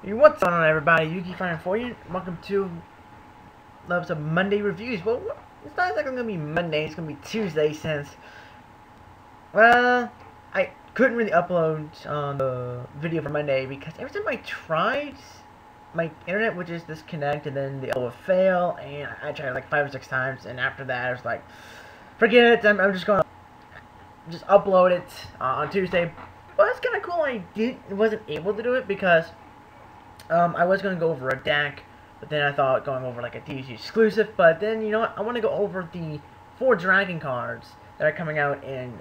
Hey, what's going on, everybody? Yuki Fine for you. Welcome to Loves of Monday Reviews. Well, it's not exactly going to be Monday, it's going to be Tuesday since, well, I couldn't really upload the video for Monday because every time I tried, my internet would just disconnect and then the will fail, and I tried like 5 or 6 times, and after that I was like, forget it, I'm just going to just upload it on Tuesday. But it's kind of cool I wasn't able to do it because I was going to go over a deck, but then I thought going over like a DG exclusive, but then, you know what, I want to go over the 4 Dragon cards that are coming out in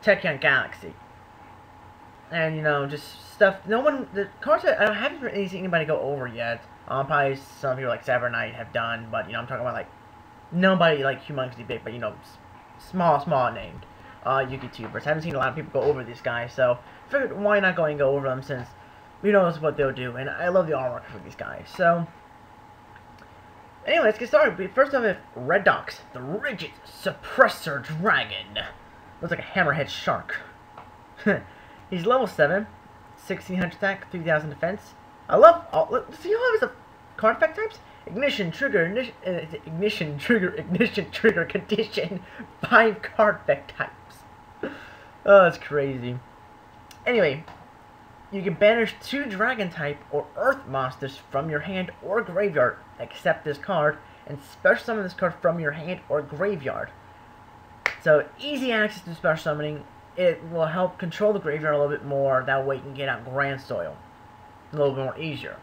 Tachyon Galaxy. And, you know, just stuff, the cards that I haven't really seen anybody go over yet, probably some people like Saber Knight have done, but, you know, I'm talking about like, nobody like humongously big, but, you know, small named YouTubers. I haven't seen a lot of people go over these guys, so I figured why not go and go over them since we know what they'll do, and I love the artwork for these guys. So, anyway, let's get started. First off, we have Redox, the Rigid Suppressor Dragon. Looks like a hammerhead shark. He's level 7, 1600 attack, 3000 defense. I love all. See how his card effect types? Ignition, trigger, ignition, trigger, condition. 5 card effect types. Oh, that's crazy. Anyway, you can banish 2 Dragon type or Earth monsters from your hand or graveyard, except this card, and special summon this card from your hand or graveyard. So, easy access to special summoning. It will help control the graveyard a little bit more, that way you can get out Grand Soil a little bit more easier.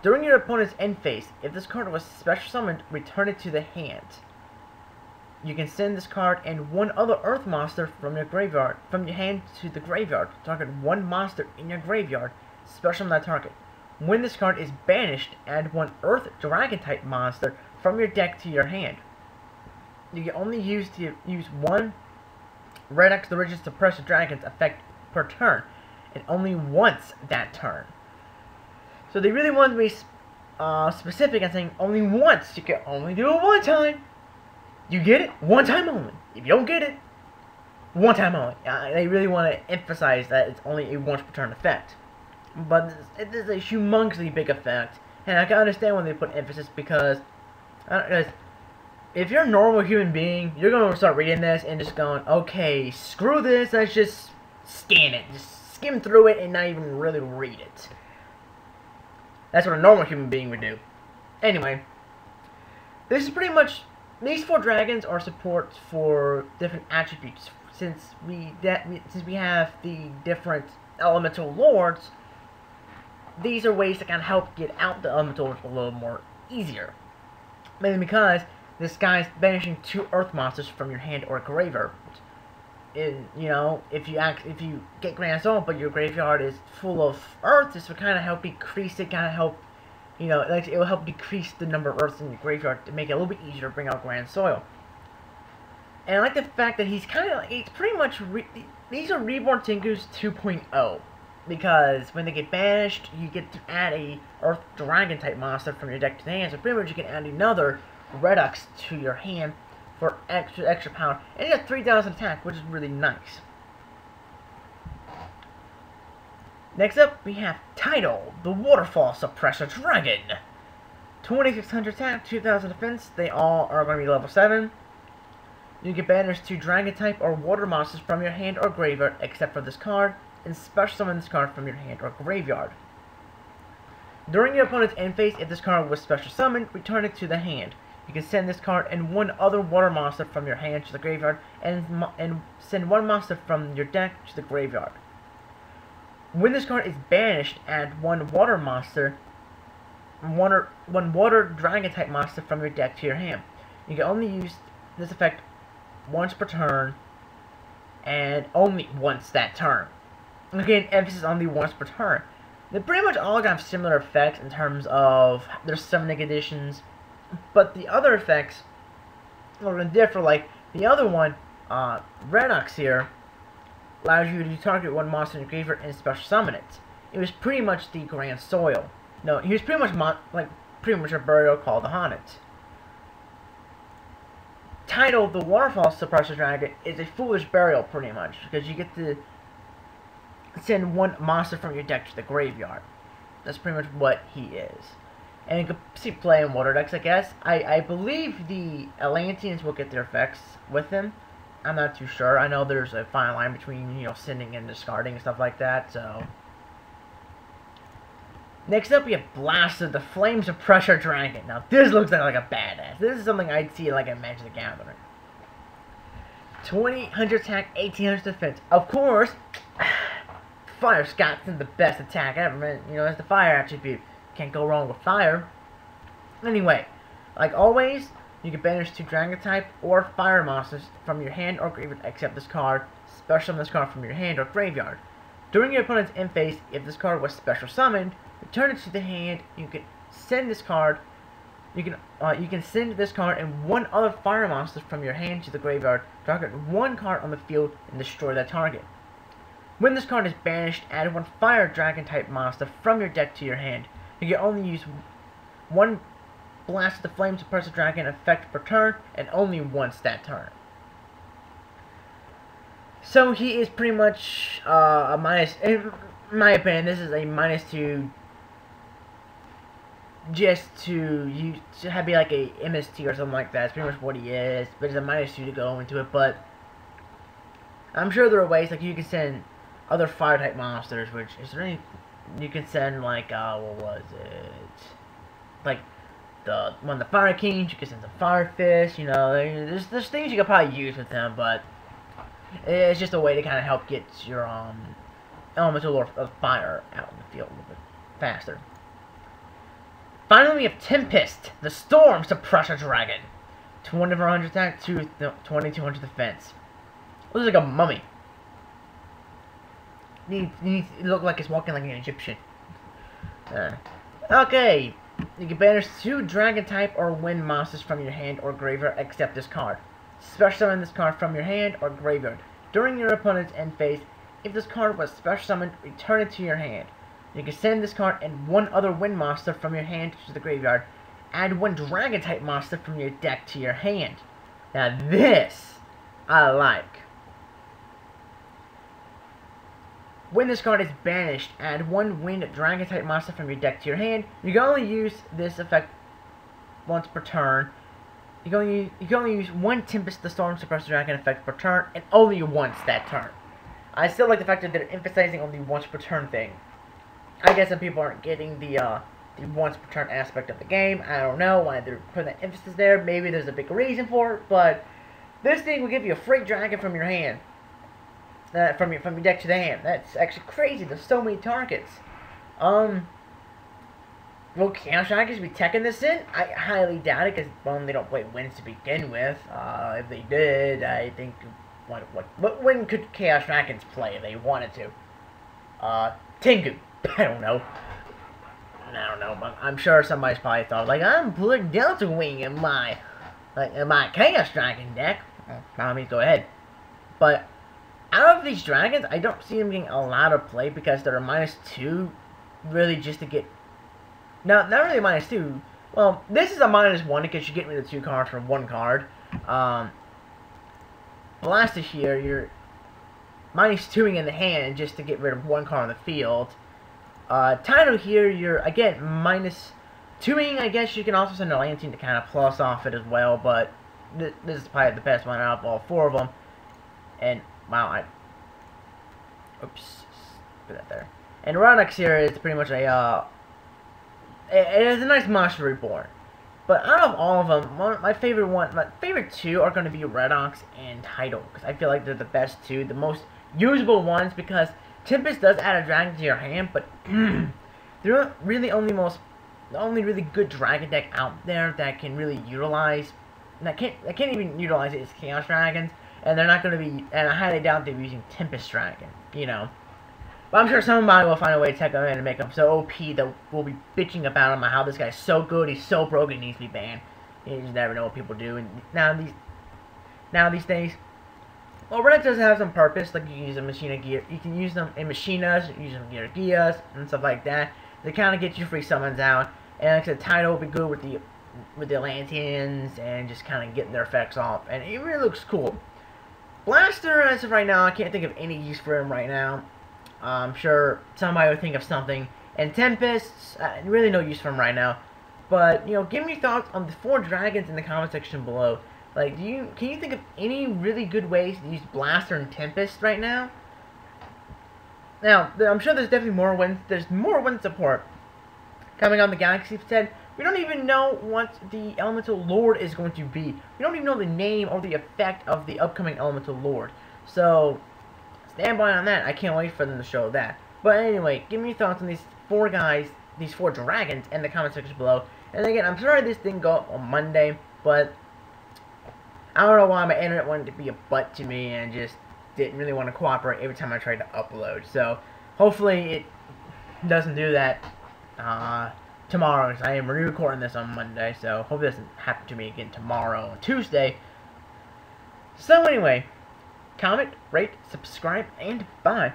During your opponent's end phase, if this card was special summoned, return it to the hand. You can send this card and 1 other Earth monster from your graveyard, from your hand to the graveyard. Target 1 monster in your graveyard, special summon that target. When this card is banished, add 1 Earth Dragon type monster from your deck to your hand. You can only use 1 Redox the Rigid Suppressor Dragon's effect per turn, and only once that turn. So they really want to be specific and saying only once. You can only do it 1 time. You get it? 1 time only. If you don't get it, 1 time only. They really want to emphasize that it's only a once per turn effect. But it is a humongously big effect. And I can understand when they put emphasis because if you're a normal human being, you're going to start reading this and just going, okay, screw this, let's just scan it. Just skim through it and not even really read it. That's what a normal human being would do. Anyway, this is pretty much... These 4 dragons are support for different attributes. Since we have the different elemental lords, these are ways to kind of help get out the elemental lords a little more easier. Mainly because this guy's banishing 2 Earth monsters from your hand or graveyard. And, you know, if you get Grand Soul, but your graveyard is full of Earth, this will kind of help decrease it, kind of help. You know, it will help decrease the number of Earths in your graveyard to make it a little bit easier to bring out Grand Soil. And I like the fact that he's pretty much, these are Reborn Tinkus 2.0. Because when they get banished, you get to add a Earth Dragon type monster from your deck to the hand. So pretty much you can add another Redox to your hand for extra power. And you got 3000 attack, which is really nice. Next up, we have Tidal, the Waterfall Suppressor Dragon. 2600 attack, 2000 defense. They all are going to be level 7. You can banish 2 Dragon type or water monsters from your hand or graveyard, except for this card, and special summon this card from your hand or graveyard. During your opponent's end phase, if this card was special summoned, return it to the hand. You can send this card and 1 other water monster from your hand to the graveyard, and send 1 monster from your deck to the graveyard. When this card is banished, add 1 water monster, 1 water dragon type monster from your deck to your hand. You can only use this effect once per turn, and only once that turn. Again, emphasis on the once per turn. They pretty much all have similar effects in terms of their summoning conditions, but the other effects are going to differ. Like the other one, Redox here, allows you to target 1 monster in your graveyard and special summon it. It was pretty much the Grand Soil. No, he was pretty much a burial called the Haunted. Tidal, the Waterfall Suppressor Dragon, is a foolish burial pretty much because you get to send one monster from your deck to the graveyard. That's pretty much what he is. And you can see play in water decks, I guess. I believe the Atlanteans will get their effects with him. I'm not too sure. I know there's a fine line between, you know, sending and discarding and stuff like that, so. Next up, we have Blaster, the Flame Suppressor Dragon. Now, this looks like a badass. This is something I'd see like a Magic the Gathering. 2,800 attack, 1,800 defense. Of course, Fire Scott's the best attack ever, man. You know, that's the fire attribute. Can't go wrong with fire. Anyway, like always, you can banish 2 Dragon type or fire monsters from your hand or graveyard, except this card. Special summon this card from your hand or graveyard. During your opponent's end phase, if this card was special summoned, return it to the hand. You can send this card. You can send this card and 1 other fire monster from your hand to the graveyard. Target 1 card on the field and destroy that target. When this card is banished, add 1 fire dragon type monster from your deck to your hand. You can only use 1 Blast the Flame Suppressor Dragon effect per turn, and only once that turn. So he is pretty much a minus. In my opinion, this is a -2. Just to use to have be like a MST or something like that. It's pretty much what he is. But it's a -2 to go into it. But I'm sure there are ways like you can send other fire type monsters. Which is there any? You can send like what was it? Like one of the Fire Kings. You can send some Firefish. You know, there's things you could probably use with them, but it's just a way to kind of help get your elemental of fire out in the field a little bit faster. Finally, we have Tempest, the Storm Suppressor Dragon. 2,400 attack, 2,200 defense. Looks like a mummy. He look like he's walking like an Egyptian. Okay, you can banish 2 Dragon type or Wind monsters from your hand or graveyard, except this card. Special summon this card from your hand or graveyard. During your opponent's end phase, if this card was special summoned, return it to your hand. You can send this card and 1 other Wind monster from your hand to the graveyard. Add 1 Dragon type monster from your deck to your hand. Now this, I like. When this card is banished, add 1 Wind Dragon type monster from your deck to your hand. You can only use this effect once per turn. You can only use 1 Tempest the Storm Suppressor Dragon effect per turn, and only once that turn. I still like the fact that they're emphasizing on the once per turn thing. I guess some people aren't getting the once per turn aspect of the game. I don't know why they're putting that emphasis there. Maybe there's a big reason for it, but this thing will give you a free dragon from your hand, from your deck to the hand. That's actually crazy. There's so many targets. Will Chaos Dragons be teching this in? I highly doubt it, because they don't play wins to begin with. If they did, I think what win could Chaos Dragons play if they wanted to? Tengu. I don't know. But I'm sure somebody's probably thought, like, I'm putting Delta Wing in my Chaos Dragon deck. By all means, go ahead. But out of these dragons, I don't see them getting a lot of play because they're a -2, really just to get. No, not really -2. Well, this is a -1 because you're getting rid of 2 cards from 1 card. Blaster here, you're -2ing in the hand just to get rid of 1 card on the field. Title here, you're, again, -2ing, I guess you can also send a Lantern to kind of plus off it as well, but this is probably the best one out of all 4 of them. And, wow, oops, put that there. And Rodix here is pretty much a, it is a nice Monster Reborn. But out of all of them, my favorite 2 are going to be Redox and Tidal, because I feel like they're the best 2, the most usable ones, because Tempest does add a dragon to your hand, but they're really the only really good dragon deck out there that can really utilize, that can't even utilize it is Chaos Dragons, and they're not going to be, and I highly doubt they're using Tempest Dragon, you know. But I'm sure somebody will find a way to tech them in and make them so OP that we'll be bitching about him, how this guy's so good, he's so broken, he needs to be banned. You just never know what people do, and now these days, well, Redox does have some purpose, like you can use them Machina Gear, you can use them in Machinas, use them in Gears, and stuff like that. They kind of get you free summons out, and like I said, Tidal will be good with the Lanterns, and just kind of getting their effects off, and it really looks cool. Blaster, as of right now, I can't think of any use for him right now. I'm sure somebody would think of something. And Tempests, really no use for them right now. But, you know, give me your thoughts on the 4 dragons in the comment section below. Like, can you think of any really good ways to use Blaster and Tempest right now? Now, I'm sure there's definitely more wind. There's more wind support coming on the Galaxy set. We don't even know what the Elemental Lord is going to be. We don't even know the name or the effect of the upcoming Elemental Lord. So, stand by on that. I can't wait for them to show that. But anyway, give me your thoughts on these 4 guys, these 4 dragons, in the comment section below. And again, I'm sorry this didn't go up on Monday, but I don't know why my internet wanted to be a butt to me and just didn't really want to cooperate every time I tried to upload. So, hopefully it doesn't do that tomorrow, because I am re-recording this on Monday, so hope it doesn't happen to me again tomorrow on Tuesday. So anyway, comment, rate, subscribe, and bye.